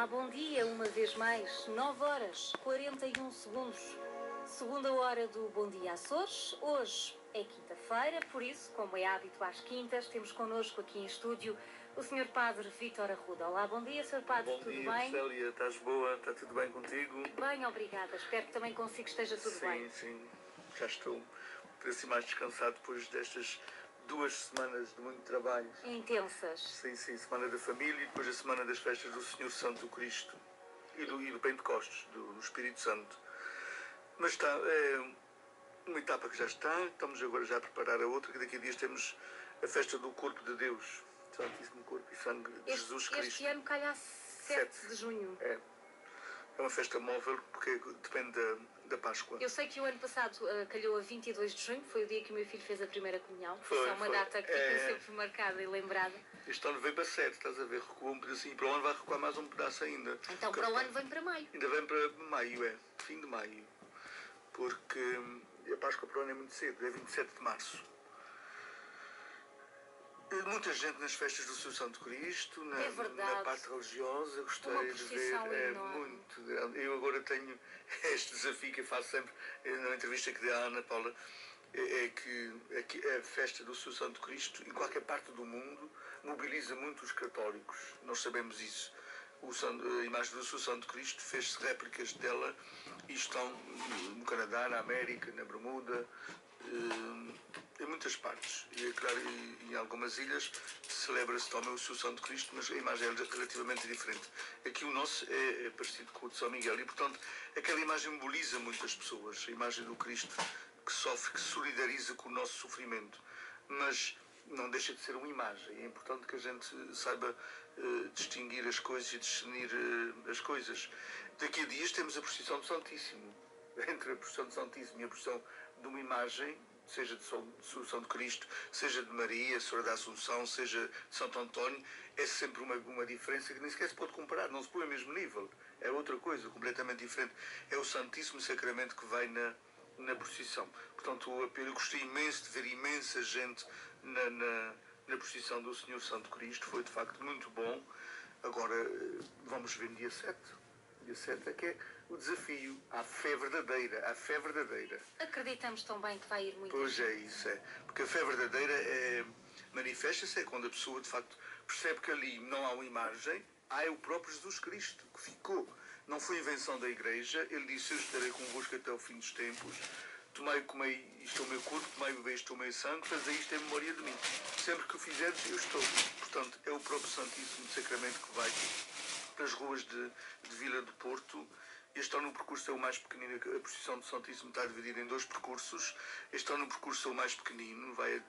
Olá, bom dia, uma vez mais, 9 horas 41 segundos, segunda hora do Bom Dia Açores. Hoje é quinta-feira, por isso, como é hábito às quintas, temos connosco aqui em estúdio o Sr. Padre Vítor Arruda. Olá, bom dia, Sr. Padre, tudo bem? Bom dia, Célia, estás boa? Está tudo bem contigo? Bem, obrigada, espero que também consigo esteja tudo bem. Sim, já estou assim mais descansado depois destas 2 semanas de muito trabalho. Intensas. Sim, semana da família e depois a semana das festas do Senhor Santo Cristo e do Pentecostes, do Espírito Santo. Mas está, é uma etapa que já está, estamos agora já a preparar a outra, que daqui a dias temos a festa do Corpo de Deus, Santíssimo Corpo e Sangue de Jesus Cristo. Este ano calha 7 de junho. É uma festa móvel porque depende da Páscoa. Eu sei que o ano passado calhou a 22 de junho, foi o dia que o meu filho fez a primeira comunhão. Foi, é uma data que fica sempre marcada e lembrada. Este ano veio para 7, estás a ver? Recuou um pedacinho. Para o ano vai recuar mais um pedaço ainda. Então para o ano vem para maio. Ainda vem para maio, fim de maio. Porque a Páscoa para o ano é muito cedo, é 27 de março. Muita gente nas festas do Seu Santo Cristo, na parte religiosa, gostei de ver, é muito grande. Eu agora tenho este desafio que eu faço sempre na entrevista que dei à Ana Paula, é que a festa do Seu Santo Cristo, em qualquer parte do mundo, mobiliza muito os católicos. Nós sabemos isso. A imagem do Seu Santo Cristo fez-se réplicas dela e estão no Canadá, na América, na Bermuda, em muitas partes. E, claro, em algumas ilhas celebra-se também o Seu Santo Cristo, mas a imagem é relativamente diferente. Aqui o nosso é parecido com o de São Miguel e, portanto, aquela imagem mobiliza muitas pessoas. A imagem do Cristo que sofre, que se solidariza com o nosso sofrimento. Mas não deixa de ser uma imagem. É importante que a gente saiba distinguir as coisas e discernir as coisas. Daqui a dias temos a procissão do Santíssimo. Entre a procissão do Santíssimo e a procissão de uma imagem, seja de São de Cristo, seja de Maria, Senhora da Assunção, seja de Santo António, é sempre uma diferença que nem sequer se pode comparar, não se põe ao mesmo nível. É outra coisa, completamente diferente. É o Santíssimo Sacramento que vai na procissão. Portanto, eu gostei imenso de ver imensa gente na procissão do Senhor Santo Cristo, foi de facto muito bom. Agora, vamos ver no dia 7. Dia 7 é que é o desafio, a fé verdadeira, Acreditamos tão bem que vai ir muito. Pois é, isso é. Porque a fé verdadeira manifesta-se quando a pessoa de facto percebe que ali não há uma imagem, há o próprio Jesus Cristo, que ficou. Não foi invenção da Igreja, ele disse: eu estarei convosco até o fim dos tempos. Tomai e comei, isto é o meu corpo, tomai e bebei, isto é o meu sangue, fazei isto em memória de mim. Sempre que o fizeres, eu estou. Portanto, é o próprio Santíssimo Sacramento que vai pelas ruas de Vila do Porto. Este ano o percurso é o mais pequenino, a procissão do Santíssimo está dividida em 2 percursos. Este ano o percurso é o mais pequenino, vai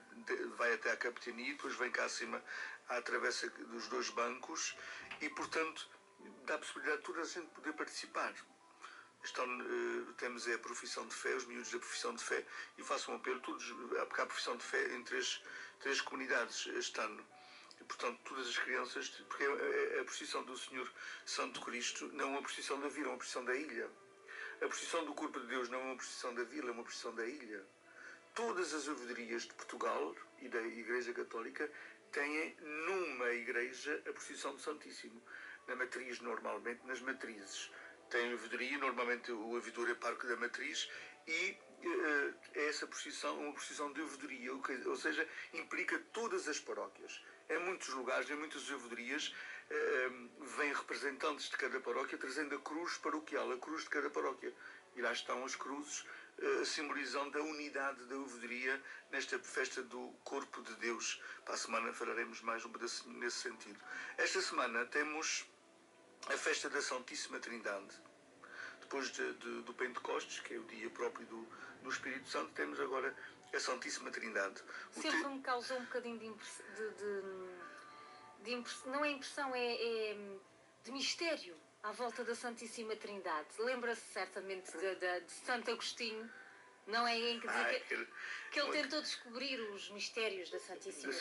até à Capitania, depois vem cá acima à travessa dos 2 bancos e, portanto, dá a possibilidade de toda a gente poder participar. Este ano temos a profissão de fé, os miúdos da profissão de fé, e faço um apelo a todos, porque há a profissão de fé em três comunidades este ano. E, portanto, todas as crianças, porque a procissão do Senhor Santo Cristo não é uma procissão da vila, é uma procissão da ilha. A procissão do Corpo de Deus não é uma procissão da vila, é uma procissão da ilha. Todas as ouvidorias de Portugal e da Igreja Católica têm numa igreja a procissão do Santíssimo. Na matriz, normalmente, nas matrizes. Tem a ouvidoria, normalmente o ouvidor é parque da matriz, e essa procissão é uma procissão de ouvidoria, ou seja, implica todas as paróquias. Em muitos lugares, em muitas ouvidorias, vêm representantes de cada paróquia trazendo a cruz paroquial, a cruz de cada paróquia. E lá estão as cruzes simbolizando a unidade da ouvidoria nesta festa do Corpo de Deus. Para a semana falaremos mais um pedacinho nesse sentido. Esta semana temos a festa da Santíssima Trindade. Depois do Pentecostes, que é o dia próprio do Espírito Santo, temos agora a Santíssima Trindade. Sempre me causou um bocadinho de impressão, não é impressão, é de mistério à volta da Santíssima Trindade. Lembra-se certamente de Santo Agostinho, não é? Em que dizia que ele tentou descobrir os mistérios da Santíssima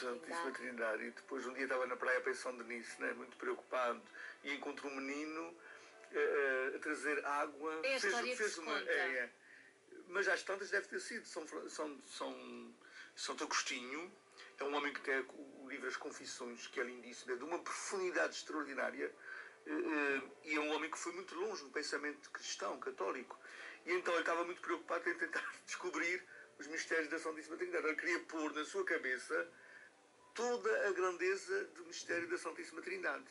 Trindade. E depois um dia estava na praia pensando nisso, né? Muito preocupado, e encontrou um menino a trazer água. É a história que se conta. Mas às tantas deve ter sido Santo Agostinho. É um homem que tem o livro As Confissões, que é lindíssimo, é de uma profundidade extraordinária. E é um homem que foi muito longe no pensamento cristão, católico. E então ele estava muito preocupado em tentar descobrir os mistérios da Santíssima Trindade. Ele queria pôr na sua cabeça toda a grandeza do mistério da Santíssima Trindade.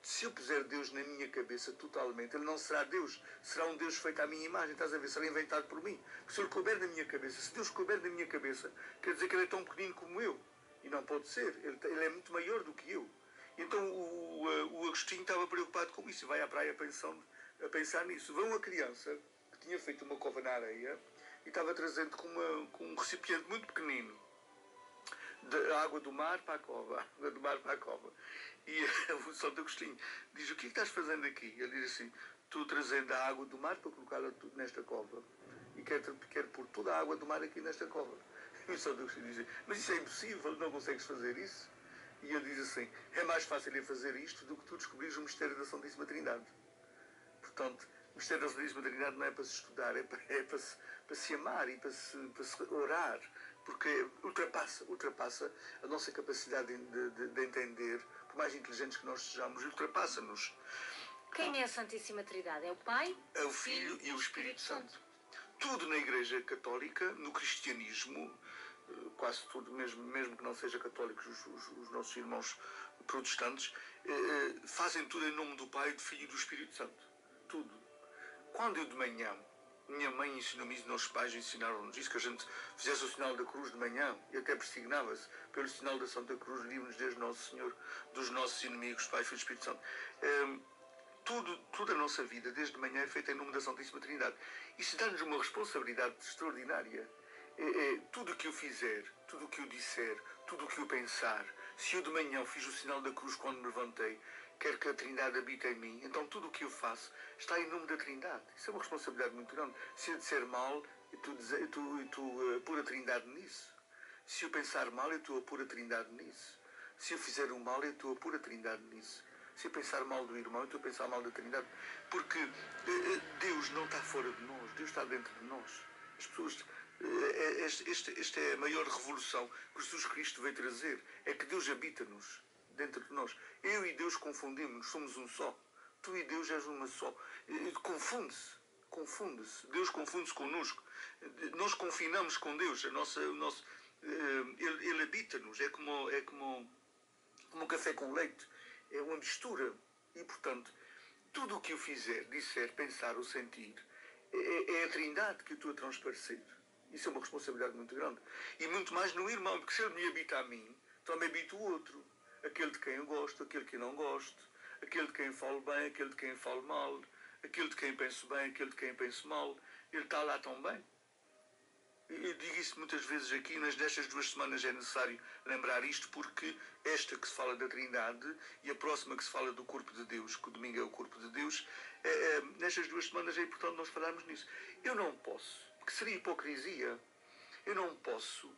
Se eu puser Deus na minha cabeça totalmente, ele não será Deus, será um Deus feito à minha imagem, estás a ver? Será inventado por mim. Porque se ele couber na minha cabeça, se Deus couber na minha cabeça, quer dizer que ele é tão pequenino como eu. E não pode ser, ele é muito maior do que eu. Então o Agostinho estava preocupado com isso e vai à praia a pensar nisso. Vê uma criança que tinha feito uma cova na areia e estava trazendo com um recipiente muito pequenino da água do mar para a cova, água do mar para a cova. E o Santo Agostinho diz: o que é que estás fazendo aqui? Ele diz assim: estou trazendo a água do mar para colocá-la tudo nesta cova. E quero pôr toda a água do mar aqui nesta cova. E o Santo Agostinho diz: mas isso é impossível, não consegues fazer isso? E ele diz assim: é mais fácil eu fazer isto do que tu descobrires o mistério da Santíssima Trindade. Portanto, o mistério da Santíssima Trindade não é para se estudar, é para se amar e para se orar, porque ultrapassa a nossa capacidade de entender, por mais inteligentes que nós sejamos, ultrapassa-nos. Quem é a Santíssima Trindade? É o Pai? É o Filho e o Espírito Santo. Tudo na Igreja Católica, no cristianismo, quase tudo, mesmo que não seja católicos, os nossos irmãos protestantes, fazem tudo em nome do Pai, do Filho e do Espírito Santo. Tudo. Quando eu de manhã, minha mãe ensinou-me isso, nossos pais ensinaram-nos isso, que a gente fizesse o sinal da cruz de manhã, e até persignava-se pelo sinal da Santa Cruz, livre-nos desde Nosso Senhor, dos nossos inimigos, Pai, Filho e Espírito Santo. Tudo a nossa vida, desde manhã, é feita em nome da Santíssima Trindade. Isso dá-nos uma responsabilidade extraordinária. Tudo o que eu fizer, tudo o que eu disser, tudo o que eu pensar, se eu de manhã fiz o sinal da cruz quando me levantei, quero que a Trindade habite em mim, então tudo o que eu faço está em nome da Trindade. Isso é uma responsabilidade muito grande. Se eu disser mal, tu pôr a Trindade nisso. Se eu pensar mal, eu estou a pôr a Trindade nisso. Se eu fizer o mal, eu estou a pôr a Trindade nisso. Se eu pensar mal do irmão, eu estou a pensar mal da Trindade. Porque Deus não está fora de nós, Deus está dentro de nós. As pessoas... Esta é a maior revolução que Jesus Cristo veio trazer. É que Deus habita-nos dentro de nós. Eu e Deus confundimos-nos, somos um só. Tu e Deus és uma só. Confunde-se. Deus confunde-se connosco. Nós confinamos com Deus. Ele habita-nos. É como um café com leite. É uma mistura. E, portanto, tudo o que eu fizer, disser, pensar ou sentir, é a Trindade que eu estou a transparecer. Isso é uma responsabilidade muito grande. E muito mais no irmão, porque se ele me habita a mim, também habita o outro. Aquele de quem eu gosto, aquele que eu não gosto, aquele de quem falo bem, aquele de quem falo mal, aquele de quem penso bem, aquele de quem penso mal. Ele está lá tão bem. Eu digo isso muitas vezes aqui, mas nestas 2 semanas é necessário lembrar isto, porque esta que se fala da Trindade e a próxima que se fala do corpo de Deus, que o domingo é o corpo de Deus, nestas 2 semanas é importante nós falarmos nisso. Eu não posso, porque seria hipocrisia, eu não posso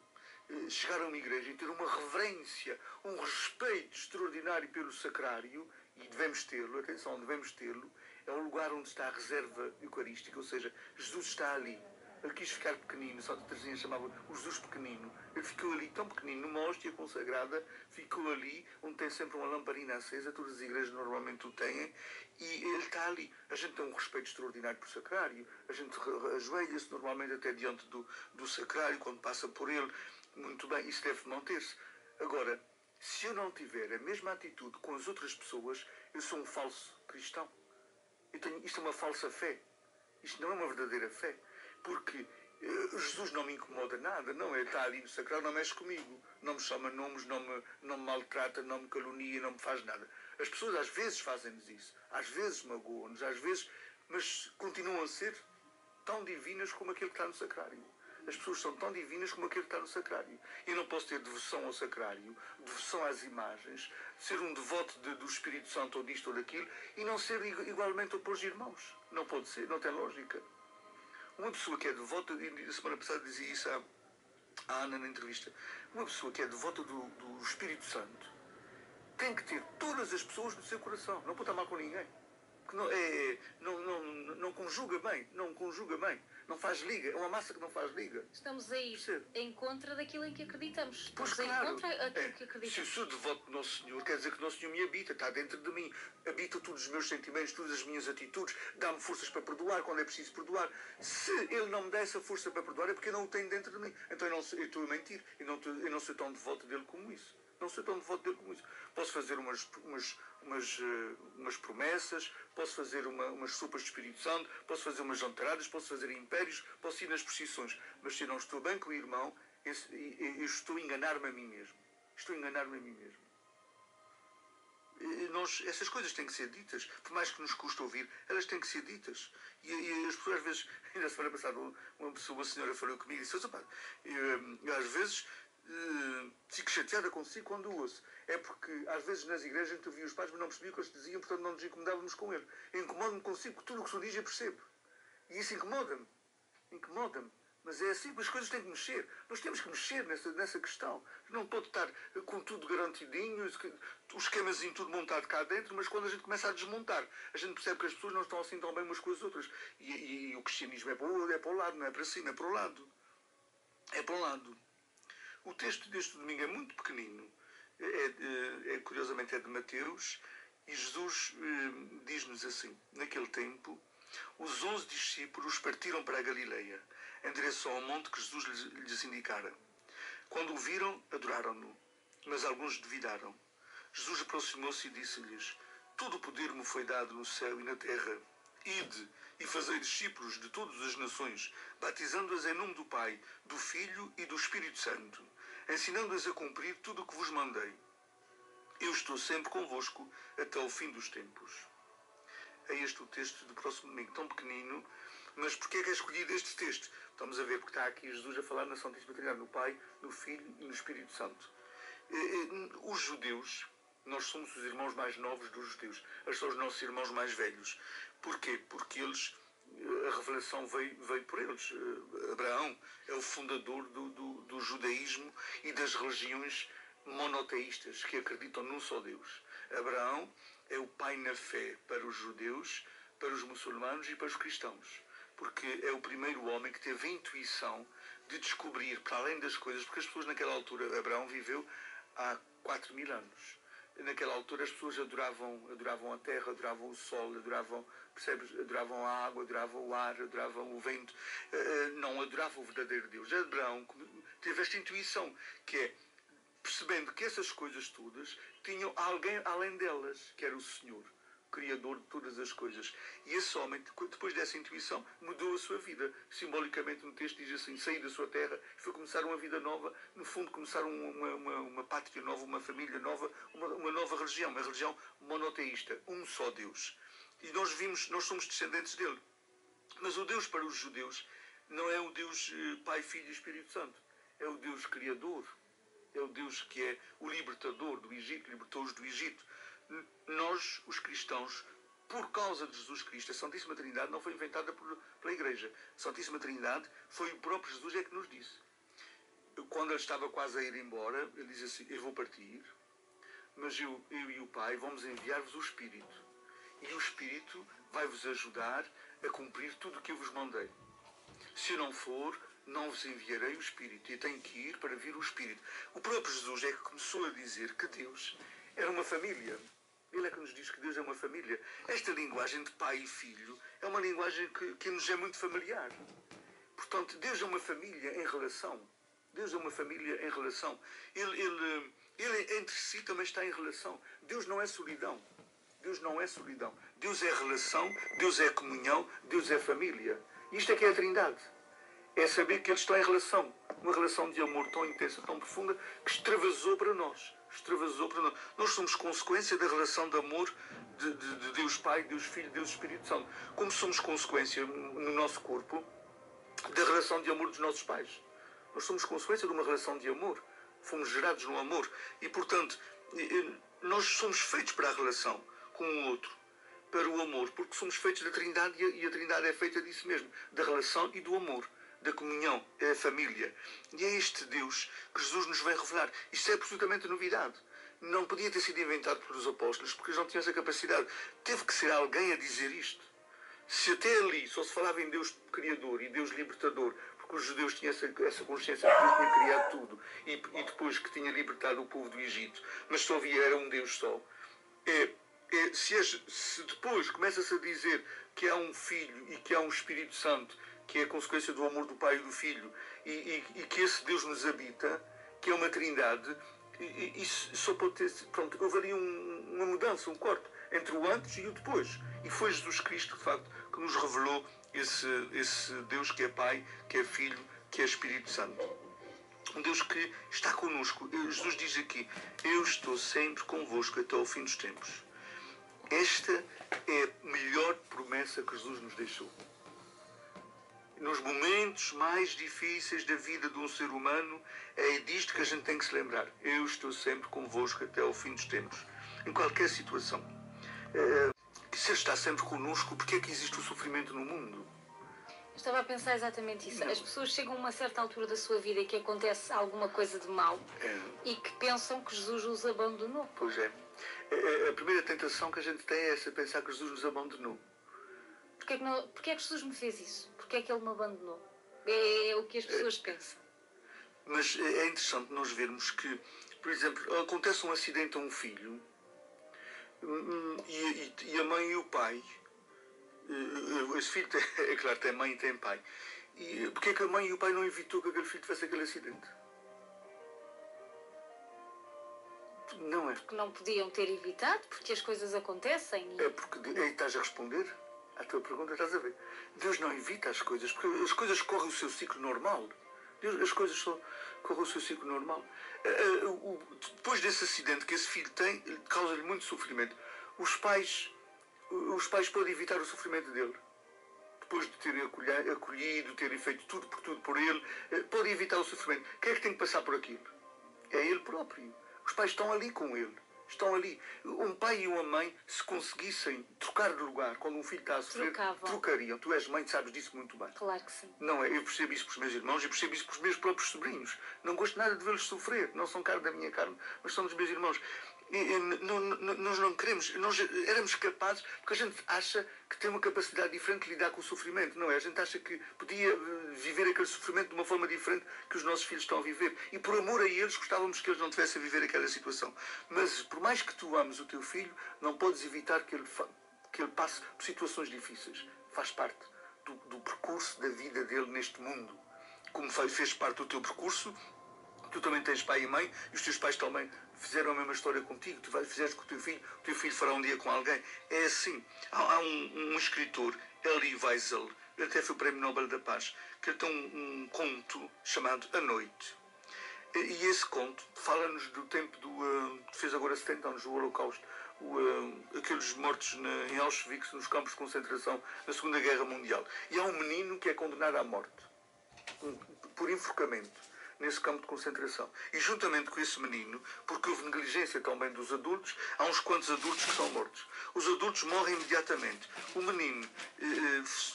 chegar a uma igreja e ter uma reverência, um respeito extraordinário pelo sacrário, e devemos tê-lo, atenção, devemos tê-lo, é o lugar onde está a reserva eucarística, ou seja, Jesus está ali. Ele quis ficar pequenino, Santa Teresinha chamava o Jesus pequenino. Ele ficou ali tão pequenino, numa hóstia consagrada, ficou ali, onde tem sempre uma lamparina acesa, todas as igrejas normalmente o têm, e ele está ali. A gente tem um respeito extraordinário por sacrário, a gente ajoelha-se normalmente até diante do sacrário, quando passa por ele. Muito bem, isso deve manter-se. Agora, se eu não tiver a mesma atitude com as outras pessoas, eu sou um falso cristão. Isto é uma falsa fé. Isto não é uma verdadeira fé. Porque Jesus não me incomoda nada, não, ele está ali no sacrário, não mexe comigo, não me chama nomes, não me maltrata, não me calunia, não me faz nada. As pessoas às vezes fazem-nos isso, às vezes magoam-nos, às vezes, mas continuam a ser tão divinas como aquele que está no sacrário. As pessoas são tão divinas como aquele que está no sacrário. Eu não posso ter devoção ao sacrário, devoção às imagens, ser um devoto do Espírito Santo ou disto ou daquilo, e não ser igualmente opor irmãos. Não pode ser, não tem lógica. Uma pessoa que é devota, e a semana passada dizia isso à Ana na entrevista, uma pessoa que é devota do Espírito Santo tem que ter todas as pessoas no seu coração, não pode estar mal com ninguém. que não conjuga bem, não conjuga bem, não faz liga, é uma massa que não faz liga. Estamos aí em contra daquilo em que acreditamos. Estamos Pois claro, em contra daquilo que acreditamos. se eu sou devoto de Nosso Senhor, quer dizer que Nosso Senhor me habita, está dentro de mim, habita todos os meus sentimentos, todas as minhas atitudes, dá-me forças para perdoar quando é preciso perdoar. Se Ele não me dá essa força para perdoar, é porque eu não o tenho dentro de mim. Então eu estou a mentir, eu não sou tão devoto dele como isso. Não sou tão devoto dele como isso. Posso fazer umas promessas, posso fazer umas sopas de Espírito Santo, posso fazer umas jantaradas, posso fazer impérios, posso ir nas procissões. Mas se eu não estou bem com o irmão, eu estou a enganar-me a mim mesmo. Estou a enganar-me a mim mesmo. Essas coisas têm que ser ditas, por mais que nos custe ouvir, elas têm que ser ditas. E as pessoas às vezes, ainda a semana passada, uma senhora falou comigo e disse, eu às vezes fico chateada consigo quando ouço. É porque às vezes nas igrejas a gente ouvia os pais, mas não percebia o que eles diziam, portanto não nos incomodávamos com ele. Incomodo-me consigo, porque tudo o que o senhor diz eu percebo. E isso incomoda-me. Incomoda-me. Mas é assim que as coisas têm que mexer. Nós temos que mexer nessa questão. Não pode estar com tudo garantidinho, os esquemas em tudo montado cá dentro, mas quando a gente começa a desmontar, a gente percebe que as pessoas não estão assim tão bem umas com as outras. E o cristianismo é para o lado, não é para cima, é para o lado. É para o lado. O texto deste domingo é muito pequenino. Curiosamente é de Mateus. E Jesus diz-nos assim, naquele tempo, os 11 discípulos partiram para a Galileia, em direção ao monte que Jesus lhes indicara. Quando o viram, adoraram-no, mas alguns duvidaram. Jesus aproximou-se e disse-lhes, todo o poder me foi dado no céu e na terra. Ide e fazei discípulos de todas as nações, batizando-as em nome do Pai, do Filho e do Espírito Santo, ensinando-as a cumprir tudo o que vos mandei. Eu estou sempre convosco até ao fim dos tempos. É este o texto do próximo domingo, tão pequenino, mas porquê é que é escolhido este texto? Estamos a ver porque está aqui Jesus a falar na Santíssima Trindade, no Pai, no Filho e no Espírito Santo. Os judeus, nós somos os irmãos mais novos dos judeus, eles são os nossos irmãos mais velhos. Porquê? Porque eles, a revelação veio por eles. Abraão é o fundador do judaísmo e das religiões monoteístas que acreditam num só Deus. Abraão é o pai na fé para os judeus, para os muçulmanos e para os cristãos. Porque é o primeiro homem que teve a intuição de descobrir, para além das coisas, porque as pessoas naquela altura, Abraão viveu há 4.000 anos. Naquela altura as pessoas adoravam a terra, adoravam o sol, adoravam a água, adoravam o ar, adoravam o vento. Não adoravam o verdadeiro Deus. Abraão teve esta intuição, que é, percebendo que essas coisas todas tinham alguém além delas, que era o Senhor, o Criador de todas as coisas. E esse homem, depois dessa intuição, mudou a sua vida. Simbolicamente no texto diz assim, sair da sua terra e foi começar uma vida nova, no fundo começar uma pátria nova, uma família nova, uma nova religião, uma religião monoteísta, um só Deus. E nós somos descendentes dele. Mas o Deus para os judeus não é o Deus Pai, Filho e Espírito Santo. É o Deus Criador. É o Deus que é o libertador do Egito, libertou-os do Egito. Nós, os cristãos, por causa de Jesus Cristo, a Santíssima Trindade não foi inventada pela Igreja. A Santíssima Trindade foi o próprio Jesus que nos disse. Quando ele estava quase a ir embora, ele diz assim, eu vou partir, mas eu e o Pai vamos enviar-vos o Espírito. E o Espírito vai-vos ajudar a cumprir tudo o que eu vos mandei. Se eu não for, não vos enviarei o Espírito. Eu tenho que ir para vir o Espírito. O próprio Jesus é que começou a dizer que Deus era uma família. Ele é que nos diz que Deus é uma família. Esta linguagem de pai e filho é uma linguagem que nos é muito familiar. Portanto, Deus é uma família em relação. Deus é uma família em relação. Ele entre si também está em relação. Deus não é solidão. Deus não é solidão. Deus é relação, Deus é comunhão, Deus é família. Isto é que é a Trindade. É saber que eles estão em relação. Uma relação de amor tão intensa, tão profunda, que extravasou para nós. Extravasou para nós. Nós somos consequência da relação de amor de Deus Pai, Deus Filho, Deus Espírito Santo. Como somos consequência no nosso corpo da relação de amor dos nossos pais. Nós somos consequência de uma relação de amor. Fomos gerados no amor. E, portanto, nós somos feitos para a relação com o outro, para o amor, porque somos feitos da Trindade e a Trindade é feita disso mesmo, da relação e do amor, da comunhão, é a família. E é este Deus que Jesus nos vem revelar. Isto é absolutamente novidade. não podia ter sido inventado pelos apóstolos, porque eles não tinham essa capacidade. Teve que ser alguém a dizer isto. Se até ali só se falava em Deus Criador e Deus Libertador, porque os judeus tinham essa consciência de que Deus tinha criado tudo e depois que tinha libertado o povo do Egito, mas só havia era um Deus só. Se depois começa-se a dizer que há um Filho e que há um Espírito Santo, que é a consequência do amor do Pai e do Filho, e que esse Deus nos habita, que é uma trindade, isso só pode ter... Pronto, houve ali uma mudança, um corte entre o antes e o depois. E foi Jesus Cristo, de facto, que nos revelou esse Deus que é Pai, que é Filho, que é Espírito Santo. Um Deus que está connosco. Jesus diz aqui: eu estou sempre convosco até ao fim dos tempos. Esta é a melhor promessa que Jesus nos deixou. Nos momentos mais difíceis da vida de um ser humano, é disto que a gente tem que se lembrar. Eu estou sempre convosco até ao fim dos tempos. Em qualquer situação. Se Ele está sempre connosco, porque é que existe o sofrimento no mundo? Estava a pensar exatamente isso. Não. As pessoas chegam a uma certa altura da sua vida e que acontece alguma coisa de mal e que pensam que Jesus os abandonou. Pois é. A primeira tentação que a gente tem é essa, pensar que Jesus nos abandonou. Porquê é que Jesus me fez isso? Porquê é que Ele me abandonou? É o que as pessoas pensam. Mas é interessante nós vermos que, por exemplo, acontece um acidente a um filho e a mãe e o pai, esse filho é claro, tem mãe e tem pai. E porquê é que a mãe e o pai não evitou que aquele filho tivesse aquele acidente? Não é? Porque não podiam ter evitado, porque as coisas acontecem. É porque aí estás a responder à tua pergunta, estás a ver? Deus não evita as coisas, porque as coisas correm o seu ciclo normal. As coisas só correm o seu ciclo normal. Depois desse acidente que esse filho tem, causa-lhe muito sofrimento. Os pais podem evitar o sofrimento dele. Depois de terem acolhido, terem feito tudo por ele, podem evitar o sofrimento. Quem é que tem que passar por aquilo? É ele próprio. Os pais estão ali com ele. Estão ali. Um pai e uma mãe, se conseguissem trocar de lugar quando um filho está a sofrer, trocariam. Tu és mãe, sabes disso muito bem. Claro que sim. Não é? Eu percebo isso pelos meus irmãos e percebo isso pelos meus próprios sobrinhos. Não gosto nada de vê-los sofrer. Não são carne da minha carne, mas são dos meus irmãos. Nós não queremos, nós éramos capazes, porque a gente acha que tem uma capacidade diferente de lidar com o sofrimento, não é? A gente acha que podia viver aquele sofrimento de uma forma diferente que os nossos filhos estão a viver. E por amor a eles, gostávamos que eles não tivessem a viver aquela situação. Mas por mais que tu ames o teu filho, não podes evitar que ele passe por situações difíceis. Faz parte do percurso da vida dele neste mundo. Como fez parte do teu percurso, tu também tens pai e mãe, e os teus pais também fizeram a mesma história contigo. Tu fizeste com o teu filho fará um dia com alguém. É assim. Há um escritor, Elie Wiesel, ele até foi o Prémio Nobel da Paz, que ele tem um conto chamado A Noite. E esse conto fala-nos do tempo fez agora 70 anos, do Holocausto, aqueles mortos em Auschwitz, nos campos de concentração, na Segunda Guerra Mundial. E há um menino que é condenado à morte, por enforcamento, nesse campo de concentração. E juntamente com esse menino, porque houve negligência também dos adultos, há uns quantos adultos que são mortos. Os adultos morrem imediatamente. O menino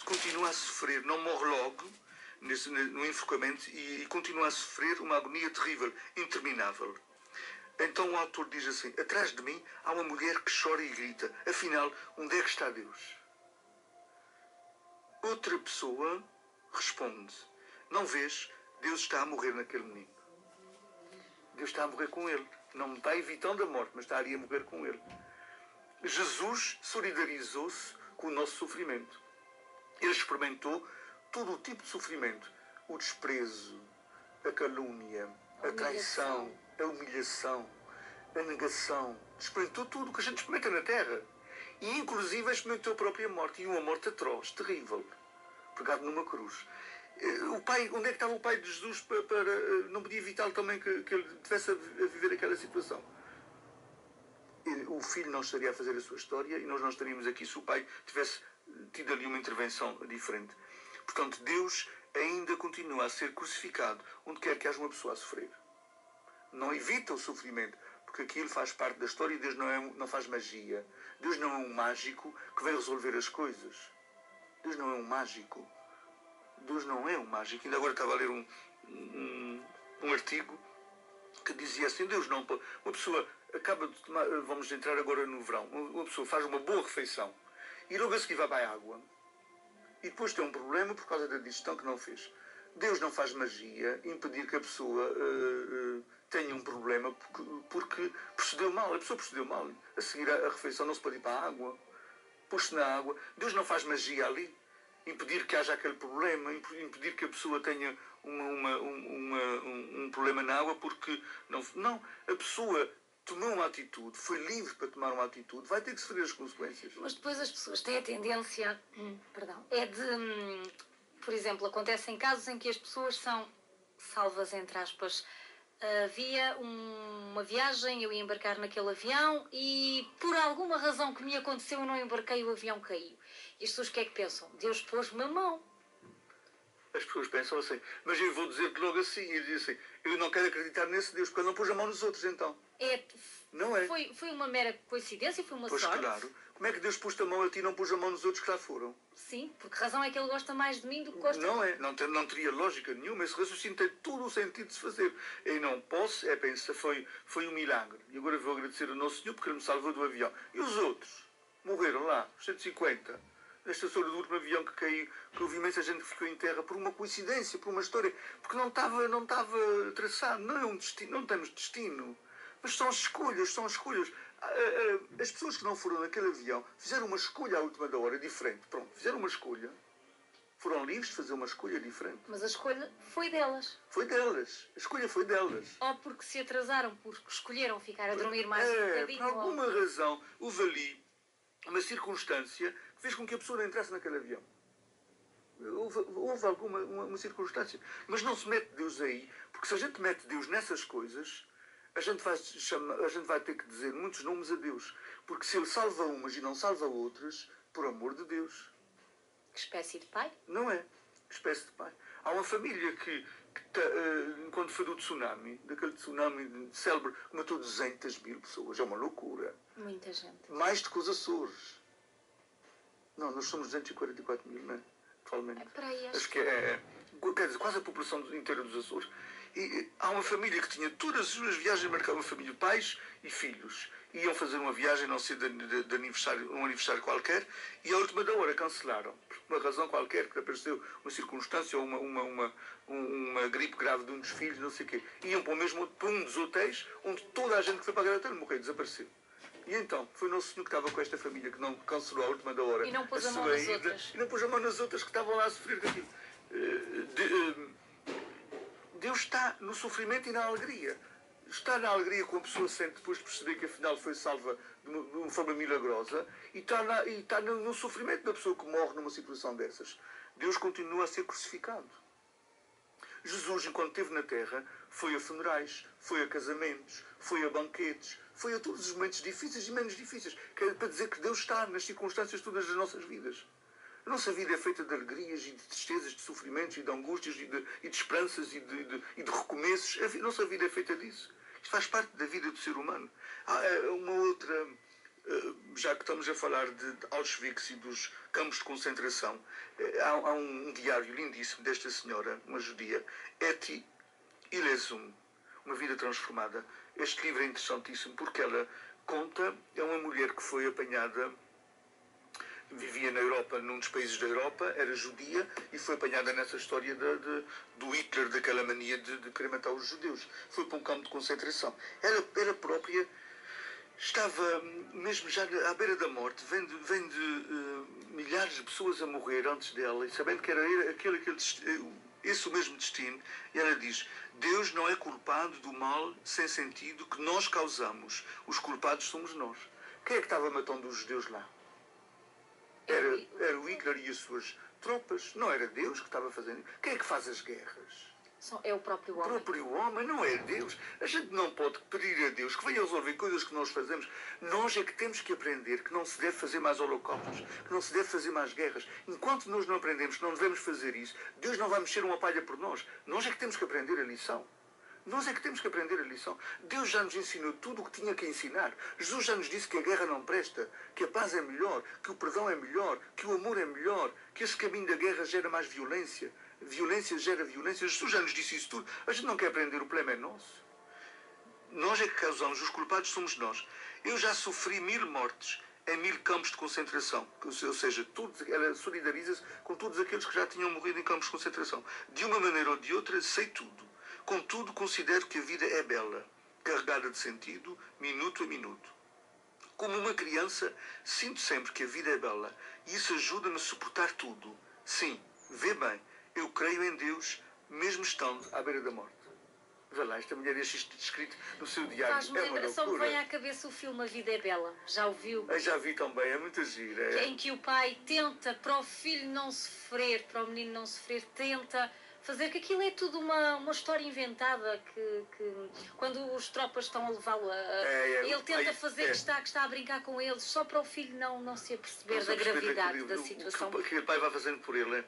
continua a sofrer, não morre logo, no enforcamento, e continua a sofrer uma agonia terrível, interminável. Então o autor diz assim: atrás de mim há uma mulher que chora e grita, afinal, onde é que está Deus? Outra pessoa responde: não vês? Deus está a morrer naquele menino. Deus está a morrer com ele. Não está evitando a morte, mas está ali a morrer com ele. Jesus solidarizou-se com o nosso sofrimento. Ele experimentou todo o tipo de sofrimento. O desprezo, a calúnia, a traição, a humilhação, a negação. Experimentou tudo o que a gente experimenta na Terra. E inclusive experimentou a própria morte. E uma morte atroz, terrível. Pregado numa cruz. O pai, onde é que estava o pai de Jesus não podia evitá-lo também que ele tivesse a viver aquela situação? O filho não estaria a fazer a sua história e nós não estaríamos aqui se o pai tivesse tido ali uma intervenção diferente. Portanto, Deus ainda continua a ser crucificado onde quer que haja uma pessoa a sofrer. Não evita o sofrimento, porque aquilo faz parte da história e Deus não faz magia. Deus não é um mágico que vai resolver as coisas. Deus não é um mágico. Deus não é um mágico. Ainda agora estava a ler um artigo que dizia assim: Deus não pode. Uma pessoa acaba de tomar, vamos entrar agora no verão, uma pessoa faz uma boa refeição e logo a seguir vai para a água e depois tem um problema por causa da digestão que não fez. Deus não faz magia impedir que a pessoa tenha um problema porque procedeu mal. A pessoa procedeu mal. A seguir a refeição não se pode ir para a água. Pôs-se na água. Deus não faz magia ali. Impedir que haja aquele problema, impedir que a pessoa tenha um problema na água porque não, a pessoa tomou uma atitude, foi livre para tomar uma atitude, vai ter que sofrer as consequências. Mas depois as pessoas têm a tendência, por exemplo, acontecem casos em que as pessoas são salvas, entre aspas. Havia uma viagem, eu ia embarcar naquele avião e por alguma razão que me aconteceu eu não embarquei, o avião caiu. E as pessoas o que é que pensam? Deus pôs-me a mão. As pessoas pensam assim, mas eu vou dizer-te logo assim, e dizem assim, eu não quero acreditar nesse Deus, porque ele não pôs a mão nos outros então. Não é? Foi uma mera coincidência, foi uma sorte. Claro. Como é que Deus pôs a mão a ti e não pôs a mão nos outros que lá foram? Sim, porque razão é que ele gosta mais de mim do que gosta de mim. Não é, não teria lógica nenhuma, esse raciocínio tem todo o sentido de se fazer. Eu não posso, pensa, foi um milagre. E agora vou agradecer ao Nosso Senhor porque ele me salvou do avião. E os outros? Morreram lá, os 150. Nesta história do último avião que caiu, que houve imensa gente que ficou em terra por uma coincidência, por uma história, porque não estava traçado, não é um destino, não temos destino. Mas são as escolhas, são as escolhas. As pessoas que não foram naquele avião fizeram uma escolha à última da hora diferente. Pronto, fizeram uma escolha. Foram livres de fazer uma escolha diferente. Mas a escolha foi delas. Foi delas. A escolha foi delas. Ou porque se atrasaram, porque escolheram ficar a dormir mais um bocadinho. Por alguma razão, houve ali uma circunstância que fez com que a pessoa não entrasse naquele avião. Houve alguma uma circunstância. Mas não se mete Deus aí, porque se a gente mete Deus nessas coisas, a gente vai ter que dizer muitos nomes a Deus. Porque se Ele salva umas e não salva outras, por amor de Deus. Que espécie de pai? Não é? Que espécie de pai. Há uma família que quando foi do tsunami, daquele tsunami célebre, que matou 200 mil pessoas. É uma loucura. Muita gente. Mais do que os Açores. Não, nós somos 244 mil, não é? Atualmente. É para aí, acho que é quer dizer, quase a população inteira dos Açores. E há uma família que tinha todas as suas viagens marcadas, uma família, pais e filhos. Iam fazer uma viagem, não sei, de aniversário, um aniversário qualquer, e à última da hora cancelaram. Por uma razão qualquer, que apareceu uma circunstância ou uma gripe grave de um dos filhos, não sei o quê. Iam para um dos hotéis onde toda a gente que foi para a Inglaterra morreu, desapareceu. E então, foi o Nosso Senhor que estava com esta família que não cancelou à última da hora. E não pôs a mão nas outras. E não pôs a mão nas outras que estavam lá a sofrer daquilo. Deus está no sofrimento e na alegria. Está na alegria quando a pessoa sente depois de perceber que afinal foi salva de uma forma milagrosa e está no sofrimento da pessoa que morre numa situação dessas. Deus continua a ser crucificado. Jesus, enquanto esteve na terra, foi a funerais, foi a casamentos, foi a banquetes, foi a todos os momentos difíceis e menos difíceis. Que é para dizer que Deus está nas circunstâncias todas das nossas vidas. A nossa vida é feita de alegrias e de tristezas, de sofrimentos e de angústias e de esperanças e de recomeços. A nossa vida é feita disso. Isto faz parte da vida do ser humano. Há uma outra, já que estamos a falar de Auschwitz e dos campos de concentração, há um diário lindíssimo desta senhora, uma judia, Etty Ilesum, Uma Vida Transformada. Este livro é interessantíssimo porque ela conta, é uma mulher que foi apanhada, vivia na Europa, num dos países da Europa, era judia e foi apanhada nessa história do Hitler, daquela mania de querer matar os judeus. Foi para um campo de concentração. Ela própria estava mesmo já à beira da morte, vendo milhares de pessoas a morrer antes dela, e sabendo que era esse o mesmo destino, e ela diz: Deus não é culpado do mal sem sentido que nós causamos. Os culpados somos nós. Quem é que estava matando os judeus lá? Era o Hitler e as suas tropas. Não era Deus que estava fazendo. Quem é que faz as guerras? É o próprio homem. O próprio homem, não é Deus. A gente não pode pedir a Deus que venha resolver coisas que nós fazemos. Nós é que temos que aprender que não se deve fazer mais holocaustos, que não se deve fazer mais guerras. Enquanto nós não aprendemos que não devemos fazer isso, Deus não vai mexer uma palha por nós. Nós é que temos que aprender a lição. Nós é que temos que aprender a lição. Deus já nos ensinou tudo o que tinha que ensinar. Jesus já nos disse que a guerra não presta, que a paz é melhor, que o perdão é melhor, que o amor é melhor, que esse caminho da guerra gera mais violência. Violência gera violência. Jesus já nos disse isso tudo. A gente não quer aprender, o problema é nosso. Nós é que causamos, os culpados somos nós. Eu já sofri 1000 mortes em 1000 campos de concentração. Ou seja, ela solidariza-se com todos aqueles que já tinham morrido em campos de concentração. De uma maneira ou de outra, sei tudo. Contudo, considero que a vida é bela, carregada de sentido, minuto a minuto. Como uma criança, sinto sempre que a vida é bela e isso ajuda-me a suportar tudo. Sim, vê bem, eu creio em Deus, mesmo estando à beira da morte. Vê lá, esta mulher deixa isto descrito no seu diário. Faz-me lembrar, só me vem à cabeça o filme A Vida é Bela. Já ouviu? Eu já vi também, é muito gira. Em que o pai tenta, para o filho não sofrer, para o menino não sofrer, tenta fazer que aquilo é tudo uma história inventada, que quando os tropas estão a levá-lo ele tenta fazer que está a brincar com eles, só para o filho não se aperceber da gravidade da situação. O que o pai vai fazendo por ele.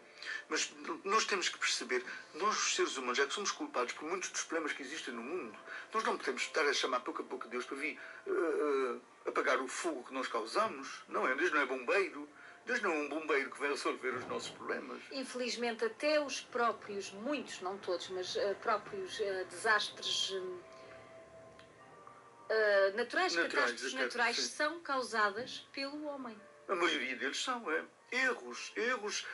Mas nós temos que perceber, nós os seres humanos, é que somos culpados por muitos dos problemas que existem no mundo. Nós não podemos estar a chamar pouco a pouco Deus para vir apagar o fogo que nós causamos. Não é? Deus não é bombeiro. Deus não é um bombeiro que vai resolver os nossos problemas. Infelizmente, até os próprios, muitos, não todos, mas próprios desastres naturais, catástrofes naturais, são causadas pelo homem. A maioria deles são, erros.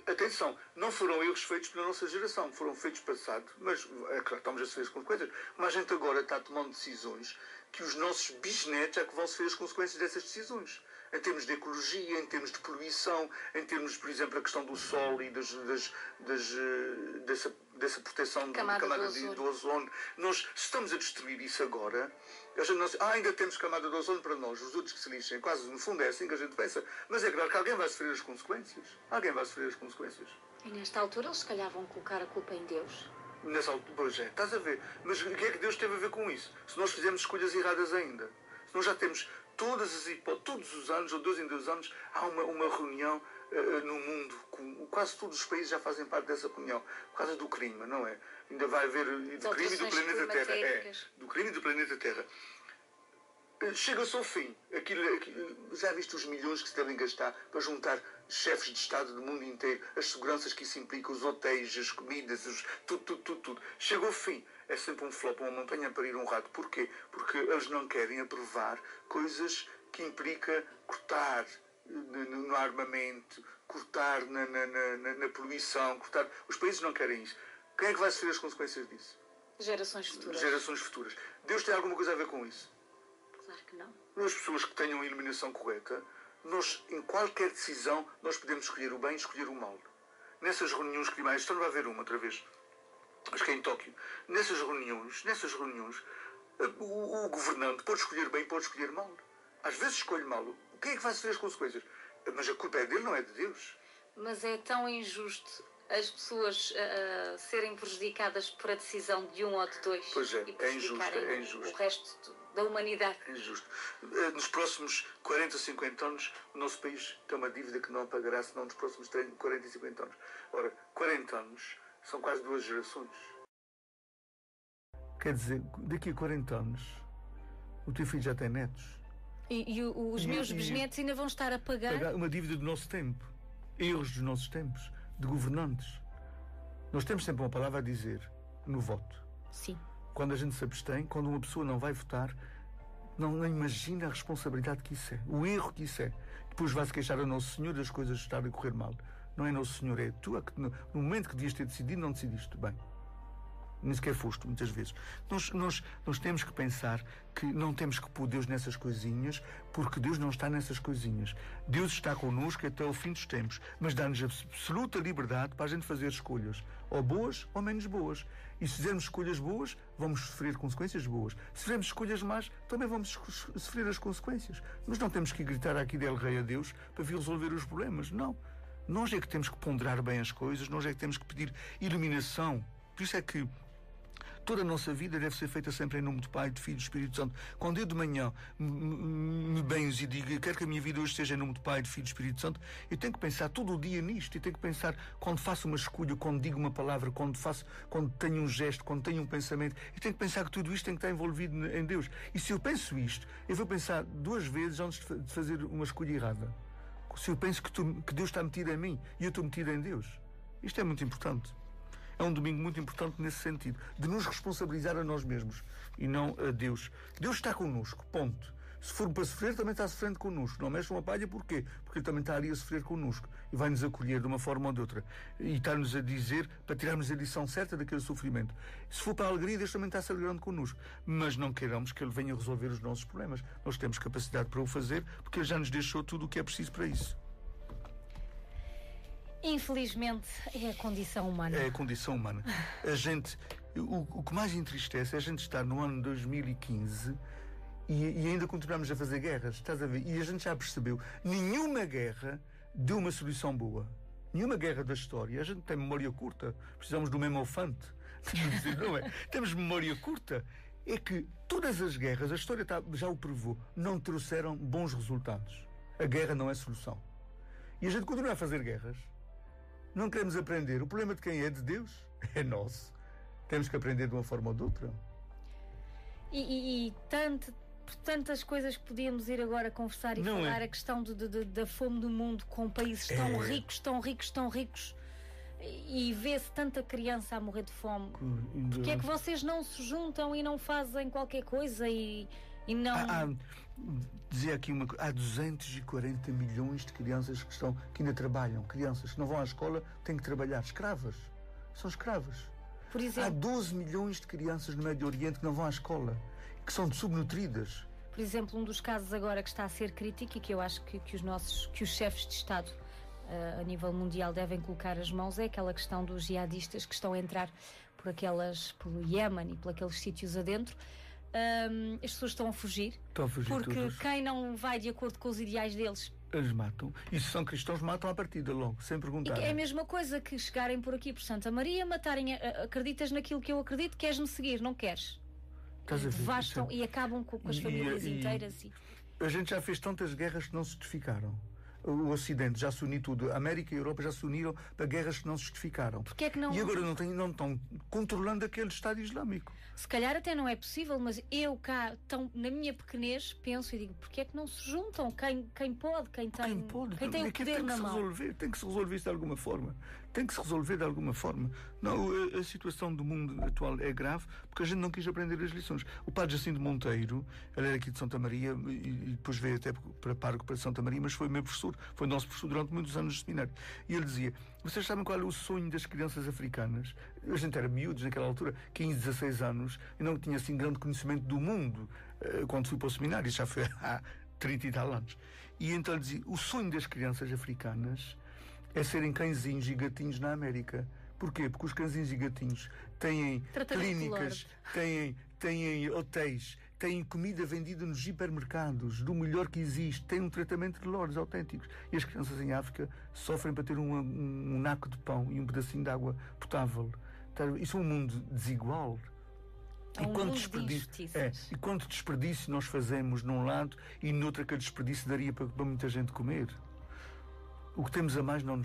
Atenção, não foram erros feitos pela nossa geração, foram feitos passado, mas é claro, estamos a sofrer as consequências. Mas a gente agora está tomando decisões que os nossos bisnetos é que vão sofrer as consequências dessas decisões. Em termos de ecologia, em termos de poluição, em termos, por exemplo, da questão do sol e dessa proteção da camada do ozono. Nós estamos a destruir isso agora. Ainda temos camada do ozono para nós, os outros que se lixem. Quase, no fundo, é assim que a gente pensa. Mas é claro que alguém vai sofrer as consequências. Alguém vai sofrer as consequências. E nesta altura eles se calhar vão colocar a culpa em Deus. Nessa altura, pois é, estás a ver. Mas o que é que Deus teve a ver com isso? Se nós fizermos escolhas erradas ainda. Se nós já temos todos os anos, ou 2 em 2 anos, há uma reunião no mundo. Quase todos os países já fazem parte dessa reunião. Por causa do clima, não é? Ainda vai haver do crime do planeta Terra. Do crime do planeta Terra. Chega-se ao fim. Já viste os milhões que se devem gastar para juntar chefes de Estado do mundo inteiro, as seguranças que isso implica, os hotéis, as comidas, tudo. Chega ao fim. É sempre um flop, uma montanha para ir um rato. Porquê? Porque eles não querem aprovar coisas que implica cortar no armamento, cortar na poluição, cortar... Os países não querem isso. Quem é que vai sofrer as consequências disso? Gerações futuras. Deus tem alguma coisa a ver com isso? Claro que não. As pessoas que tenham a iluminação correta, nós, em qualquer decisão, nós podemos escolher o bem e escolher o mal. Nessas reuniões climáticas, então não vai haver uma outra vez. Acho que é em Tóquio. Nessas reuniões, o governante pode escolher bem e pode escolher mal. Às vezes escolhe mal. Quem é que vai sofrer as consequências? Mas a culpa é dele, não é de Deus. Mas é tão injusto as pessoas serem prejudicadas por a decisão de um ou de dois. Pois é, e é injusto. O resto da humanidade. É injusto. Nos próximos 40, 50 anos, o nosso país tem uma dívida que não apagará, senão nos próximos 40 e 50 anos. Ora, 40 anos são quase 2 gerações. Quer dizer, daqui a 40 anos, o teu filho já tem netos. E os meus bisnetos ainda vão estar a pagar uma dívida do nosso tempo. Erros dos nossos tempos, de governantes. Nós temos sempre uma palavra a dizer no voto. Sim. Quando a gente se abstém, quando uma pessoa não vai votar, não imagina a responsabilidade que isso é, o erro que isso é. Depois vai-se queixar a Nosso Senhor das coisas estarem a correr mal. Não é Nosso Senhor, é tu que no momento que devias ter decidido, não decidiste bem. Nem sequer foste, muitas vezes. Nós temos que pensar que não temos que pôr Deus nessas coisinhas, porque Deus não está nessas coisinhas. Deus está connosco até o fim dos tempos, mas dá-nos absoluta liberdade para a gente fazer escolhas, ou boas ou menos boas. E se fizermos escolhas boas, vamos sofrer consequências boas. Se fizermos escolhas más, também vamos sofrer as consequências. Nós não temos que gritar aqui del rei a Deus para vir resolver os problemas, não. Nós é que temos que ponderar bem as coisas, nós é que temos que pedir iluminação. Por isso é que toda a nossa vida deve ser feita sempre em nome do Pai, do Filho e do Espírito Santo. Quando eu de manhã me benzo e digo, quero que a minha vida hoje seja em nome do Pai, do Filho e do Espírito Santo, eu tenho que pensar todo o dia nisto. Eu tenho que pensar quando faço uma escolha, quando digo uma palavra, quando tenho um gesto, quando tenho um pensamento. Eu tenho que pensar que tudo isto tem que estar envolvido em Deus. E se eu penso isto, eu vou pensar 2 vezes antes de fazer uma escolha errada. Se eu penso que Deus está metido em mim e eu estou metido em Deus. Isto é muito importante. É um domingo muito importante nesse sentido, de nos responsabilizar a nós mesmos e não a Deus. Deus está connosco, ponto. Se for para sofrer, também está sofrendo connosco. Não mexe uma palha, porquê? Porque Ele também está ali a sofrer connosco e vai-nos acolher de uma forma ou de outra. E está-nos a dizer para tirarmos a lição certa daquele sofrimento. Se for para a alegria, Deus também está se alegrando connosco. Mas não queiramos que Ele venha resolver os nossos problemas. Nós temos capacidade para o fazer, porque Ele já nos deixou tudo o que é preciso para isso. Infelizmente, é a condição humana. É a condição humana. A gente, o que mais entristece é a gente estar no ano 2015 e ainda continuamos a fazer guerras, estás a ver? E a gente já percebeu, nenhuma guerra deu uma solução boa. Nenhuma guerra da história. A gente tem memória curta. Precisamos do mesmo elefante. Não é? Temos memória curta. É que todas as guerras, a história já o provou, não trouxeram bons resultados. A guerra não é solução. E a gente continua a fazer guerras. Não queremos aprender. O problema de quem é? De Deus. É nosso. Temos que aprender de uma forma ou de outra. E tantas coisas que podíamos ir agora conversar e não falar. É. A questão da fome do mundo, com países tão ricos, tão ricos, tão ricos. E vê-se tanta criança a morrer de fome. Porque é que vocês não se juntam e não fazem qualquer coisa e não... Dizia aqui uma coisa, há 240 milhões de crianças que ainda trabalham, crianças que não vão à escola, têm que trabalhar, escravas, são escravas. Por exemplo, há 12 milhões de crianças no Médio Oriente que não vão à escola, que são subnutridas. Por exemplo, um dos casos agora que está a ser crítico e que eu acho que os chefes de Estado a nível mundial devem colocar as mãos é aquela questão dos jihadistas que estão a entrar pelo Iémen e por aqueles sítios adentro. As pessoas estão a fugir porque todos. Quem não vai de acordo com os ideais deles, eles matam. E se são cristãos, matam à partida logo, sem perguntar. É a mesma coisa que chegarem por aqui por Santa Maria, matarem, acreditas naquilo que eu acredito, queres-me seguir, não queres? Devastam e acabam com as famílias inteiras. A gente já fez tantas guerras que não se justificaram. O Ocidente já se uniu tudo. A América e a Europa já se uniram para guerras que não se justificaram. Porque é que não... E agora não estão controlando aquele Estado Islâmico. Se calhar até não é possível, mas eu cá, na minha pequenez, penso e digo, porque é que não se juntam? Quem pode, quem tem o poder na mão? Tem que se resolver isso de alguma forma. Tem que se resolver de alguma forma. Não, a situação do mundo atual é grave porque a gente não quis aprender as lições. O padre Jacinto Monteiro, ele era aqui de Santa Maria e depois veio até para Parque para Santa Maria, mas foi meu professor, foi nosso professor durante muitos anos de seminário. E ele dizia, vocês sabem qual é o sonho das crianças africanas? A gente era miúdos naquela altura, 15, 16 anos, e não tinha assim grande conhecimento do mundo quando fui para o seminário, isso já foi há 30 e tal anos. E então ele dizia, o sonho das crianças africanas é serem cãezinhos e gatinhos na América. Porquê? Porque os cãezinhos e gatinhos têm clínicas, têm hotéis, têm comida vendida nos hipermercados, do melhor que existe, têm um tratamento de louros autênticos. E as crianças em África sofrem para ter um naco de pão e um pedacinho de água potável. Isso é um mundo desigual. E quanto desperdício nós fazemos num lado e noutro que desperdício daria para muita gente comer. O que temos a mais não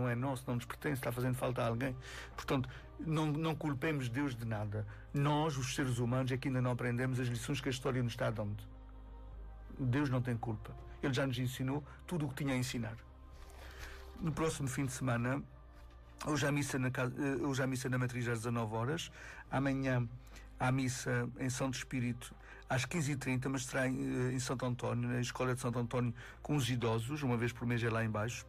é nosso, não nos pertence, está fazendo falta a alguém. Portanto, não culpemos Deus de nada. Nós, os seres humanos, é que ainda não aprendemos as lições que a história nos está dando. Deus não tem culpa. Ele já nos ensinou tudo o que tinha a ensinar. No próximo fim de semana, hoje há missa na Matriz às 19h. Amanhã há missa em Santo Espírito às 15h30, mas será em Santo António, na Escola de Santo António, com os idosos, uma vez por mês é lá em baixo.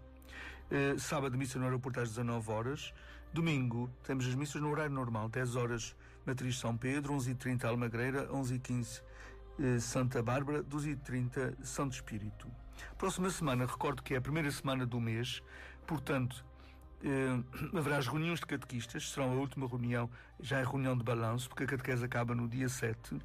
Sábado, missa no aeroporto às 19h. Domingo, temos as missas no horário normal, 10h, Matriz São Pedro, 11h30 Almagreira, 11h15 Santa Bárbara, 12h30 Santo Espírito. Próxima semana, recordo que é a primeira semana do mês, portanto, haverá as reuniões de catequistas, serão a última reunião, já é reunião de balanço, porque a catequese acaba no dia 7.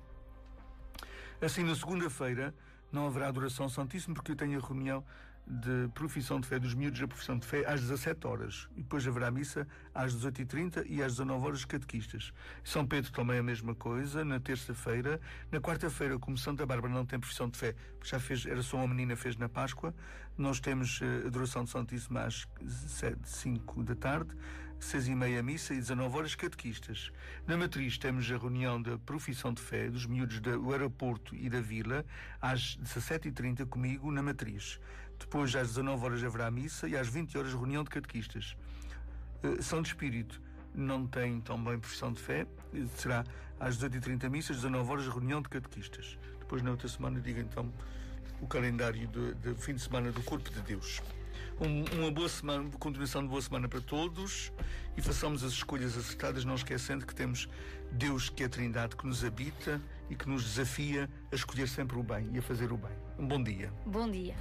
Assim, na segunda-feira não haverá adoração Santíssimo, porque eu tenho a reunião de profissão de fé dos miúdos da profissão de fé às 17h. E depois haverá missa às 18h30 e às 19h catequistas. São Pedro também a mesma coisa, na terça-feira. Na quarta-feira, como Santa Bárbara não tem profissão de fé, já fez, era só uma menina, fez na Páscoa, nós temos adoração de Santíssimo às 5 da tarde, 6h30 missa e 19h catequistas. Na Matriz temos a reunião da profissão de fé dos miúdos do aeroporto e da vila às 17h30 comigo na Matriz. Depois às 19h haverá missa e às 20h reunião de catequistas. Santo Espírito, não têm também profissão de fé, será às 18h30 missas, 19 horas reunião de catequistas. Depois na outra semana digo então o calendário de fim de semana do Corpo de Deus. Uma boa semana, continuação de boa semana para todos, e façamos as escolhas acertadas, não esquecendo que temos Deus, que é a Trindade, que nos habita e que nos desafia a escolher sempre o bem e a fazer o bem. Um bom dia. Bom dia.